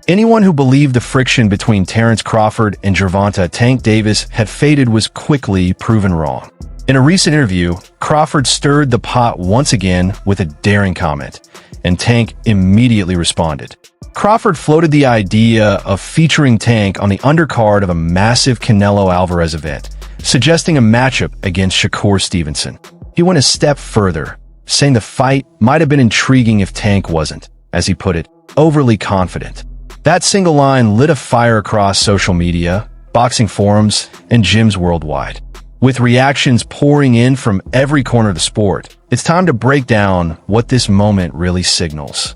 Anyone who believed the friction between Terence Crawford and Gervonta Tank Davis had faded was quickly proven wrong. In a recent interview, Crawford stirred the pot once again with a daring comment, and Tank immediately responded. Crawford floated the idea of featuring Tank on the undercard of a massive Canelo Alvarez event, suggesting a matchup against Shakur Stevenson. He went a step further, saying the fight might have been intriguing if Tank wasn't, as he put it, overly confident. That single line lit a fire across social media, boxing forums, and gyms worldwide. With reactions pouring in from every corner of the sport, it's time to break down what this moment really signals.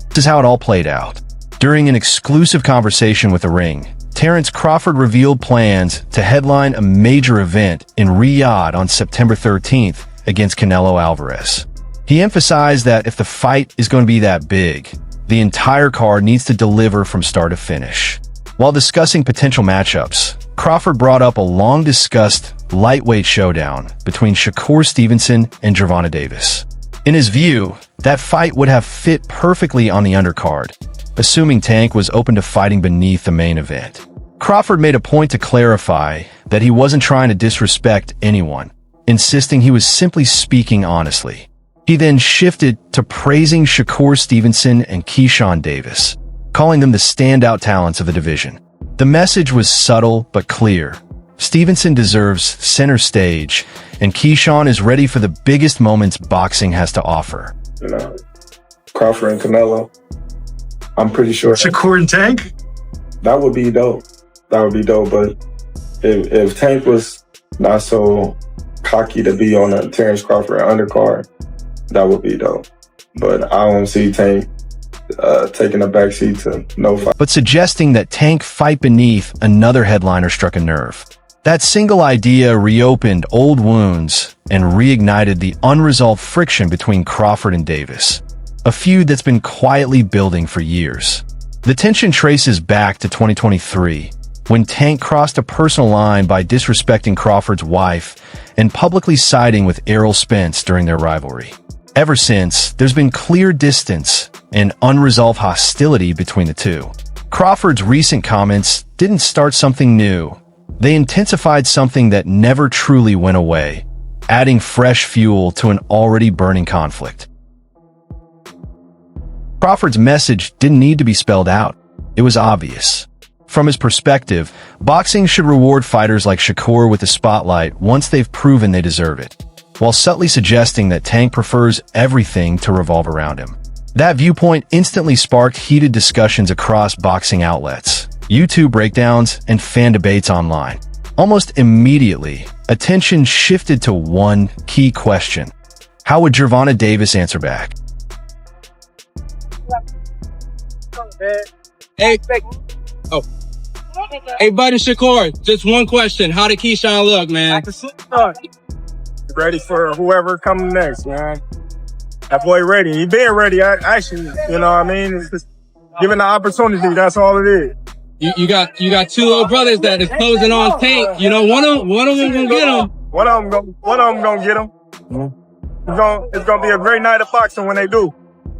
This is how it all played out. During an exclusive conversation with The Ring, Terence Crawford revealed plans to headline a major event in Riyadh on September 13th against Canelo Alvarez. He emphasized that if the fight is going to be that big, the entire card needs to deliver from start to finish. While discussing potential matchups, Crawford brought up a long-discussed lightweight showdown between Shakur Stevenson and Gervonta Davis. In his view, that fight would have fit perfectly on the undercard, assuming Tank was open to fighting beneath the main event. Crawford made a point to clarify that he wasn't trying to disrespect anyone, insisting he was simply speaking honestly. He then shifted to praising Shakur Stevenson and Keyshawn Davis, calling them the standout talents of the division. The message was subtle but clear. Stevenson deserves center stage, and Keyshawn is ready for the biggest moments boxing has to offer. Crawford and Canelo, I'm pretty sure. Shakur and Tank? That would be dope. That would be dope, but if Tank was not so cocky to be on a Terence Crawford undercard, that would be dope. But I don't see Tank taking a backseat to no fight. But suggesting that Tank fight beneath another headliner struck a nerve. That single idea reopened old wounds and reignited the unresolved friction between Crawford and Davis, a feud that's been quietly building for years. The tension traces back to 2023, when Tank crossed a personal line by disrespecting Crawford's wife and publicly siding with Errol Spence during their rivalry. Ever since, there's been clear distance and unresolved hostility between the two. Crawford's recent comments didn't start something new. They intensified something that never truly went away, adding fresh fuel to an already burning conflict. Crawford's message didn't need to be spelled out. It was obvious. From his perspective, boxing should reward fighters like Shakur with the spotlight once they've proven they deserve it, while subtly suggesting that Tank prefers everything to revolve around him. That viewpoint instantly sparked heated discussions across boxing outlets, YouTube breakdowns, and fan debates online. Almost immediately, attention shifted to one key question. How would Gervonta Davis answer back? Hey, buddy Shakur, just one question. How did Keyshawn look, man? Ready for whoever coming next, man. That boy ready. He been ready, actually. You know what I mean? It's just given the opportunity, that's all it is. You got two little brothers that is closing on Tank. You know, one of them gonna get him. One of them gonna get him. It's gonna be a great night of boxing when they do.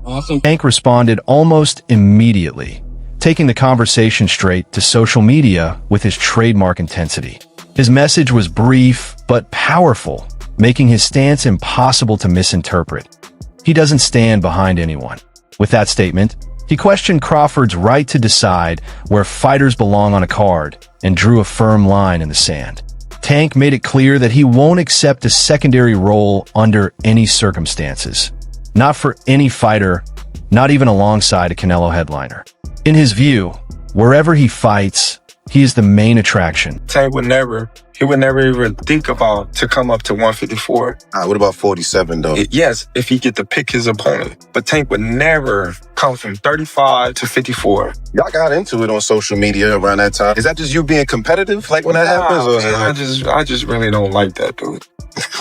Awesome. Tank responded almost immediately, taking the conversation straight to social media with his trademark intensity. His message was brief but powerful, making his stance impossible to misinterpret. He doesn't stand behind anyone. With that statement, he questioned Crawford's right to decide where fighters belong on a card and drew a firm line in the sand. Tank made it clear that he won't accept a secondary role under any circumstances. Not for any fighter, not even alongside a Canelo headliner. In his view, wherever he fights, he is the main attraction. Tank would never even think about to come up to 154. What about 47 though? Yes, if he get to pick his opponent. But Tank would never come from 35 to 54. Y'all got into it on social media around that time. Is that just you being competitive, like when that happens? Or Man, I just really don't like that dude.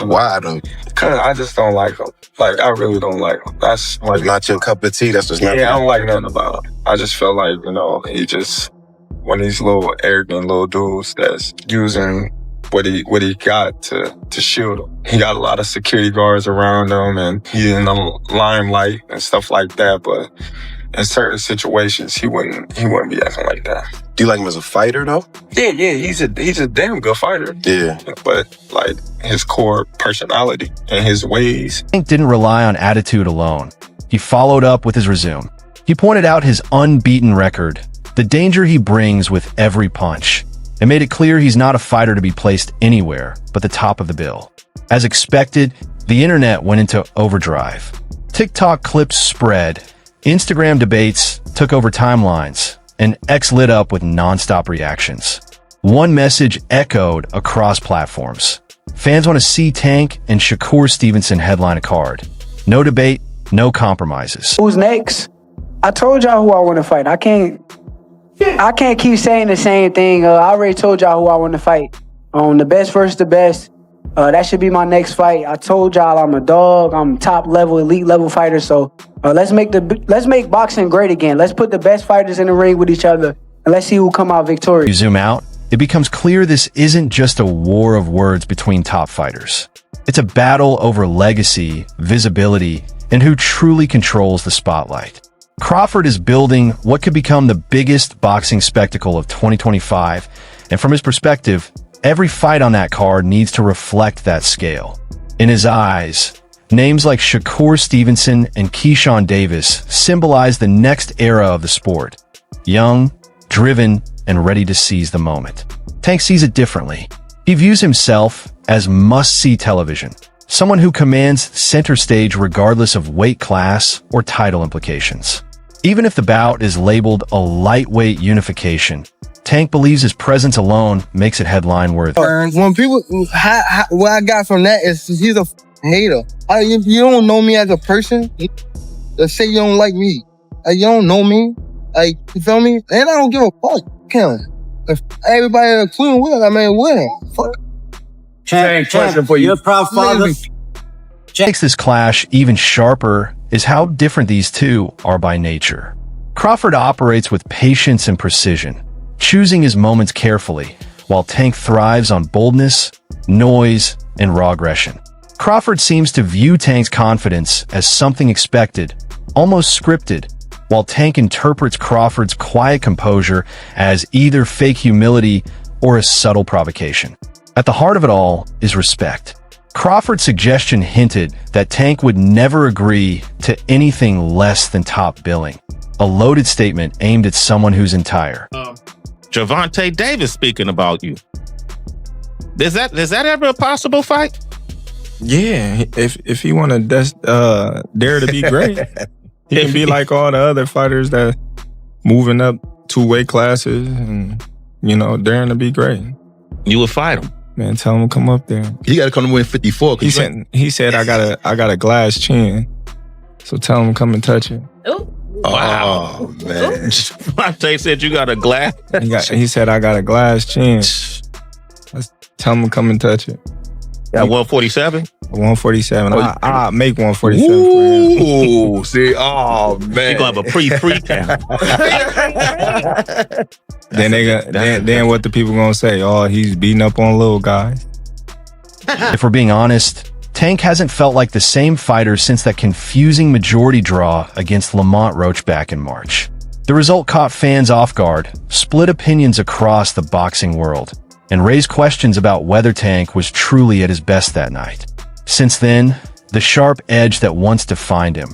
Why though? Cause I just don't like him. Like, I really don't like him. That's like not your cup of tea. That's just not. Yeah, I don't like nothing about him. I just feel like, he just one of these little arrogant little dudes that's using what he got to shield him. He got a lot of security guards around him, and he's in the limelight and stuff like that. But in certain situations, he wouldn't be acting like that. Do you like him as a fighter, though? Yeah, he's a damn good fighter. Yeah. But like his core personality and his ways. Tank didn't rely on attitude alone. He followed up with his resume. He pointed out his unbeaten record, the danger he brings with every punch, and made it clear he's not a fighter to be placed anywhere but the top of the bill. As expected, the internet went into overdrive. TikTok clips spread, Instagram debates took over timelines, and X lit up with nonstop reactions. One message echoed across platforms. Fans want to see Tank and Shakur Stevenson headline a card. No debate, no compromises. Who's next? I told y'all who I want to fight. I can't keep saying the same thing. I already told y'all who I want to fight. The best versus the best. That should be my next fight. I told y'all I'm a dog. I'm top level, elite level fighter. So let's make boxing great again. Let's put the best fighters in the ring with each other, and let's see who come out victorious. You zoom out, it becomes clear this isn't just a war of words between top fighters. It's a battle over legacy, visibility, and who truly controls the spotlight. Crawford is building what could become the biggest boxing spectacle of 2025, and from his perspective, every fight on that card needs to reflect that scale. In his eyes, names like Shakur Stevenson and Keyshawn Davis symbolize the next era of the sport. Young, driven, and ready to seize the moment. Tank sees it differently. He views himself as must-see television, someone who commands center stage regardless of weight class or title implications. Even if the bout is labeled a lightweight unification, Tank believes his presence alone makes it headline-worthy. When people, what I got from that is he's a hater. If you don't know me as a person, let's say you don't like me, you don't know me, you feel me? And I don't give a fuck. If everybody including Will, win. Fuck. Same question for you. You're a proud father. What makes this clash even sharper is how different these two are by nature. Crawford operates with patience and precision, choosing his moments carefully, while Tank thrives on boldness, noise, and raw aggression. Crawford seems to view Tank's confidence as something expected, almost scripted, while Tank interprets Crawford's quiet composure as either fake humility or a subtle provocation. At the heart of it all is respect. Crawford's suggestion hinted that Tank would never agree to anything less than top billing, a loaded statement aimed at someone who's entire. Gervonta Davis speaking about you. Is that ever a possible fight? Yeah, if he want to dare to be great, he can be like all the other fighters that moving up 2 weight classes and daring to be great. You would fight him. Man, tell him to come up there. He got to come to win 54. He said I got a glass chin, so tell him to come and touch it. Wow, man. Gervonta said you got a glass. He said I got a glass chin. Let's tell him to come and touch it. At 147? 147. I'll make 147 Ooh, see, oh man. You're gonna have a pre count. Then what the people gonna say? Oh, he's beating up on little guys. If we're being honest, Tank hasn't felt like the same fighter since that confusing majority draw against Lamont Roach back in March. The result caught fans off guard, split opinions across the boxing world, and raised questions about whether Tank was truly at his best that night. Since then, the sharp edge that once defined him,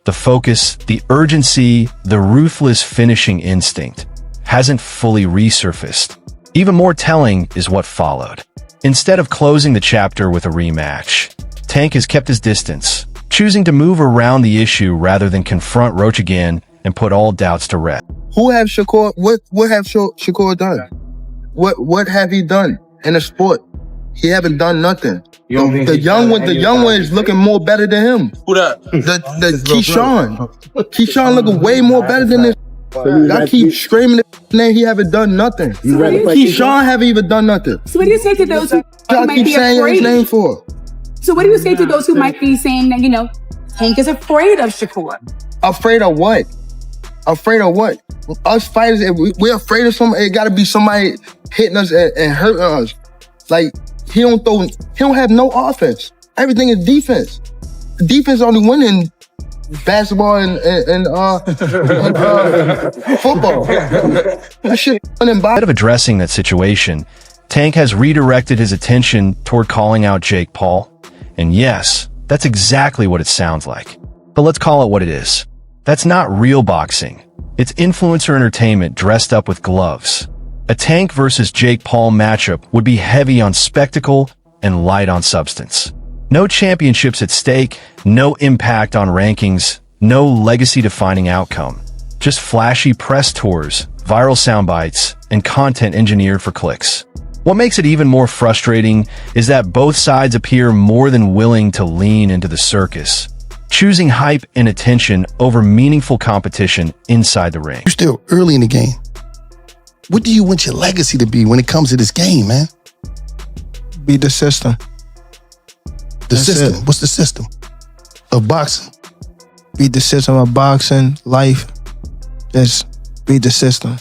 the focus, the urgency, the ruthless finishing instinct, hasn't fully resurfaced. Even more telling is what followed. Instead of closing the chapter with a rematch, Tank has kept his distance, choosing to move around the issue rather than confront Roach again and put all doubts to rest. What have Shakur done? What have he done in the sport? He haven't done nothing. The young one is looking more better than him. Who that? The Keyshawn looking way more better than this. I keep screaming his name. He haven't done nothing. Keyshawn haven't even done nothing. So what do you say to those who might keep be saying his name afraid? for? So what do you say to those who might be saying that, Tank is afraid of Shakur? Afraid of what? Afraid of what? Us fighters, if we're afraid of somebody, it gotta be somebody hitting us and hurting us. Like, he don't have no offense. Everything is defense. Defense only winning basketball and football. That shit winning by. Instead of addressing that situation, Tank has redirected his attention toward calling out Jake Paul. And yes, that's exactly what it sounds like. But let's call it what it is. That's not real boxing. It's influencer entertainment dressed up with gloves. A Tank versus Jake Paul matchup would be heavy on spectacle and light on substance. No championships at stake, no impact on rankings, no legacy-defining outcome. Just flashy press tours, viral sound bites, and content engineered for clicks. What makes it even more frustrating is that both sides appear more than willing to lean into the circus, choosing hype and attention over meaningful competition inside the ring. You're still early in the game. What do you want your legacy to be when it comes to this game, man? Beat the system. The system? What's the system of boxing? Beat the system of boxing, life. Just beat the system.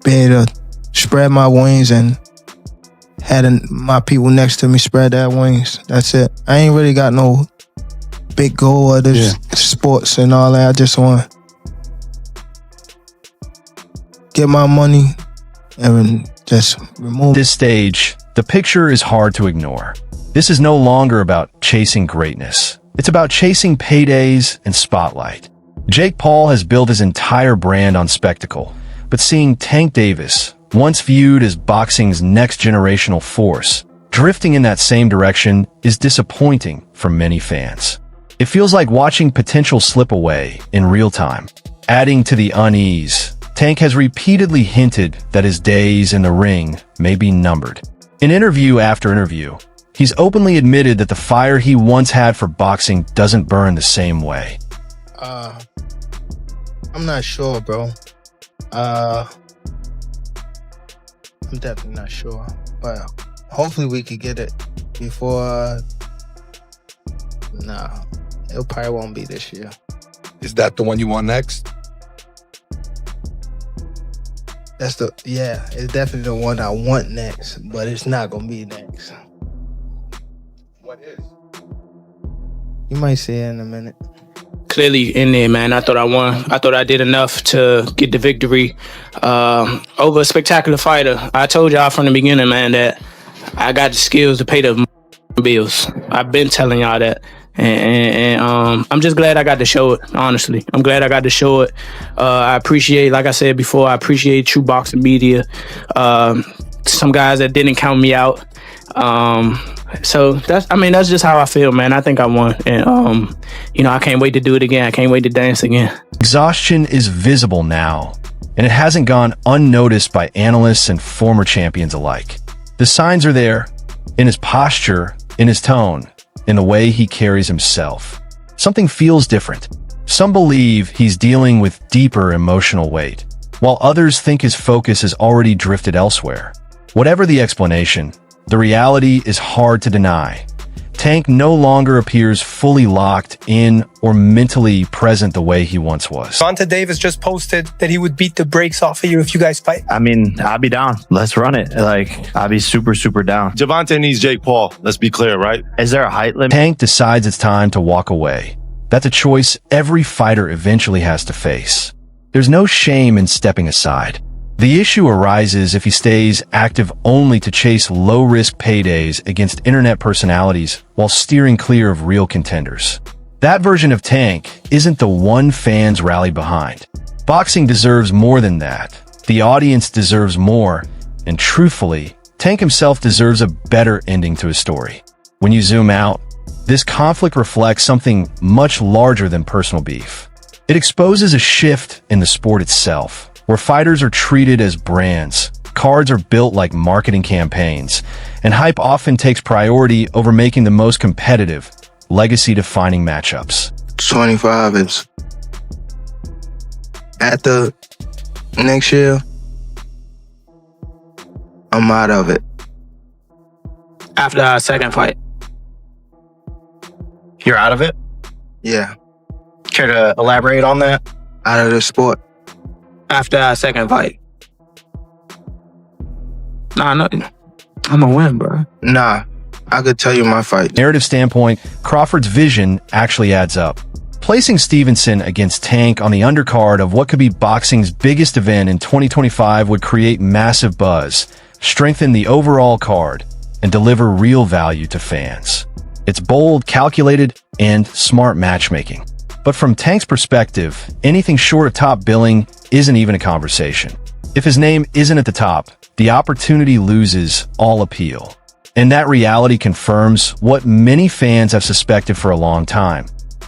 Be able to spread my wings and had my people next to me spread their wings. That's it. I ain't really got no big goal of this sports and all that. I just want to get my money and just remove. At this stage, the picture is hard to ignore. This is no longer about chasing greatness. It's about chasing paydays and spotlight. Jake Paul has built his entire brand on spectacle, but seeing Tank Davis, once viewed as boxing's next generational force, drifting in that same direction is disappointing for many fans. It feels like watching potential slip away in real time. Adding to the unease, Tank has repeatedly hinted that his days in the ring may be numbered. In interview after interview, he's openly admitted that the fire he once had for boxing doesn't burn the same way. I'm not sure, bro. I'm definitely not sure, but hopefully we could get it before. Nah, it probably won't be this year. Is that the one you want next? It's definitely the one I want next, but it's not gonna be next. What is? You might see it in a minute. Clearly in there, man. I thought I won. I thought I did enough to get the victory over a spectacular fighter. I told y'all from the beginning, man, that I got the skills to pay the bills. I've been telling y'all that. And I'm just glad I got to show it, honestly. I'm glad I got to show it. I appreciate, like I said before, I appreciate True Boxing Media. Some guys that didn't count me out. So that's just how I feel, man. I think I won. And, I can't wait to do it again. I can't wait to dance again. Exhaustion is visible now, and it hasn't gone unnoticed by analysts and former champions alike. The signs are there, in his posture, in his tone, in the way he carries himself. Something feels different. Some believe he's dealing with deeper emotional weight, while others think his focus has already drifted elsewhere. Whatever the explanation, the reality is hard to deny. Tank no longer appears fully locked in or mentally present the way he once was. Gervonta Davis just posted that he would beat the brakes off of you if you guys fight. I mean, I'll be down. Let's run it. I'll be super, super down. Gervonta needs Jake Paul. Let's be clear, right? Is there a height limit? Tank decides it's time to walk away. That's a choice every fighter eventually has to face. There's no shame in stepping aside. The issue arises if he stays active only to chase low-risk paydays against internet personalities while steering clear of real contenders. That version of Tank isn't the one fans rallied behind. Boxing deserves more than that. The audience deserves more, and truthfully, Tank himself deserves a better ending to his story. When you zoom out, this conflict reflects something much larger than personal beef. It exposes a shift in the sport itself, where fighters are treated as brands, cards are built like marketing campaigns, and hype often takes priority over making the most competitive, legacy-defining matchups. 25 is at the next year. I'm out of it. After our second fight. You're out of it? Yeah. Care to elaborate on that? Out of the sport. After our second fight. Nah, no. I'm gonna win, bro. Nah, I could tell you my fight. Narrative standpoint, Crawford's vision actually adds up. Placing Stevenson against Tank on the undercard of what could be boxing's biggest event in 2025 would create massive buzz, strengthen the overall card, and deliver real value to fans. It's bold, calculated, and smart matchmaking. But from Tank's perspective, anything short of top billing isn't even a conversation. If his name isn't at the top, the opportunity loses all appeal. And that reality confirms what many fans have suspected for a long time.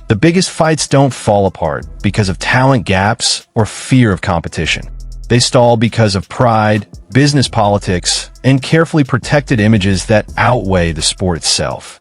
The biggest fights don't fall apart because of talent gaps or fear of competition. They stall because of pride, business politics, and carefully protected images that outweigh the sport itself.